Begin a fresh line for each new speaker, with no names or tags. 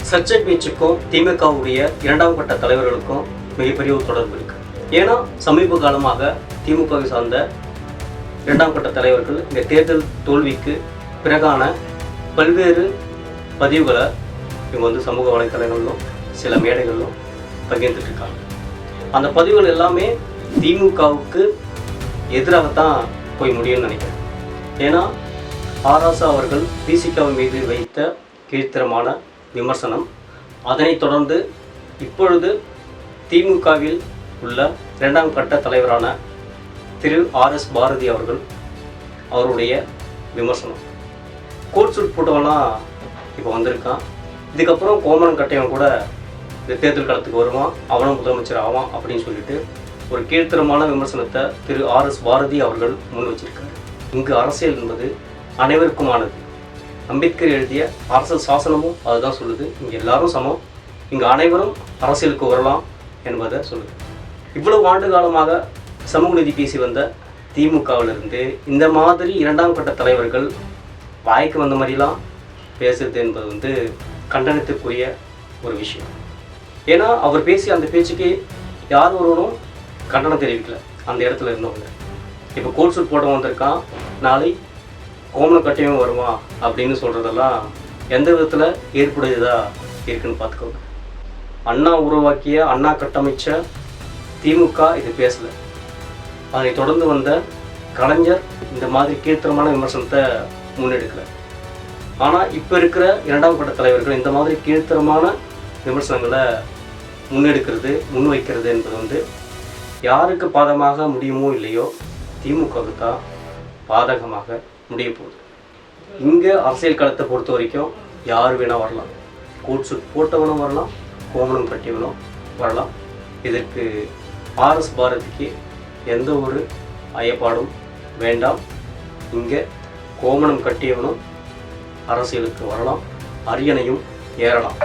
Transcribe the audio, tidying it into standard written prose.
சர்ச்சை பேச்சுக்கும் திமுகவுடைய இரண்டாம் கட்ட தலைவர்களுக்கும் மிகப்பெரிய ஒரு தொடர்பு இருக்கு. ஏன்னா சமீப காலமாக திமுகவை சார்ந்த இரண்டாம் கட்ட தலைவர்கள் இந்த தேர்தல் தோல்விக்கு பிறகான பல்வேறு பதிவுகளை இவங்க சமூக வலைத்தளங்களிலும் சில மேடைகளிலும் பகிர்ந்துட்டு இருக்காங்க. அந்த பதிவுகள் எல்லாமே திமுகவுக்கு எதிராகத்தான் போய் முடியும்னு நினைக்கிறேன். ஏன்னா ஆராசா அவர்கள் பிசிகாவின் மீது வைத்த கீழ்த்தரமான விமர்சனம், அதனைத் தொடர்ந்து இப்பொழுது திமுகவில் உள்ள இரண்டாம் கட்ட தலைவரான திரு RS பாரதி அவருடைய விமர்சனம், கோட் சூட் போட்டவெல்லாம் இப்போ வந்திருக்கான். இதுக்கப்புறம் கோமனம் கட்டையவன் கூட இந்த தேர்தல் களத்துக்கு வருவான், அவனும் முதலமைச்சர் ஆவான் அப்படின்னு சொல்லிட்டு ஒரு கீழ்த்தரமான விமர்சனத்தை திரு RS பாரதி அவர்கள் முன் வச்சிருக்காரு. இங்கு அரசியல் என்பது அனைவருக்குமானது. அம்பேத்கர் எழுதிய அரசியல் சாசனமும் அதுதான் சொல்லுது. இங்கே எல்லாரும் சமம், இங்கு அனைவரும் அரசியலுக்கு வரலாம் என்பதை சொல்லுது. இவ்வளவு ஆண்டு காலமாக சமூக நீதி பேசி வந்த திமுகவிலிருந்து இந்த மாதிரி இரண்டாம் கட்ட தலைவர்கள் வாய்க்கு வந்த மாதிரிலாம் பேசுறது என்பது கண்டனத்துக்குரிய ஒரு விஷயம். ஏன்னா அவர் பேசி அந்த பேச்சுக்கு யார் ஒருவரும் கண்டனம் தெரிவிக்கல அந்த இடத்துல இருந்தவங்க. இப்போ கோட் சூட் போட வந்திருக்கான், நாளை கோமன கட்டையும் வருவான் அப்படின்னு சொல்கிறதெல்லாம் எந்த விதத்தில் ஏற்புடையதாக இருக்குன்னு பார்த்துக்கோங்க. அண்ணா உருவாக்கிய, அண்ணா கட்டமைச்ச திமுக இது பேசலை. அதை தொடர்ந்து வந்த கலைஞர் இந்த மாதிரி கீழ்த்தரமான விமர்சனத்தை முன்னெடுக்கலை. ஆனால் இப்போ இருக்கிற இரண்டாம் கட்ட தலைவர்கள் இந்த மாதிரி கீழ்த்தரமான விமர்சனங்களை முன்வைக்கிறது என்பது யாருக்கு பாதகமாக முடியுமோ இல்லையோ திமுகவுக்கு தான் பாதகமாக முடிய போகுது. இங்கே அரசியல் களத்தை பொறுத்த வரைக்கும் யார் வேணால் வரலாம், கோட் சூட் போட்டவனும் வரலாம், கோமனம் கட்டியவனும் வரலாம். இதற்கு RS பாரதிக்கு எந்த ஒரு ஐயப்பாடும் வேண்டாம். இங்கே கோமனம் கட்டியவனும் அரசியலுக்கு வரலாம், அரியணையும் ஏறலாம்.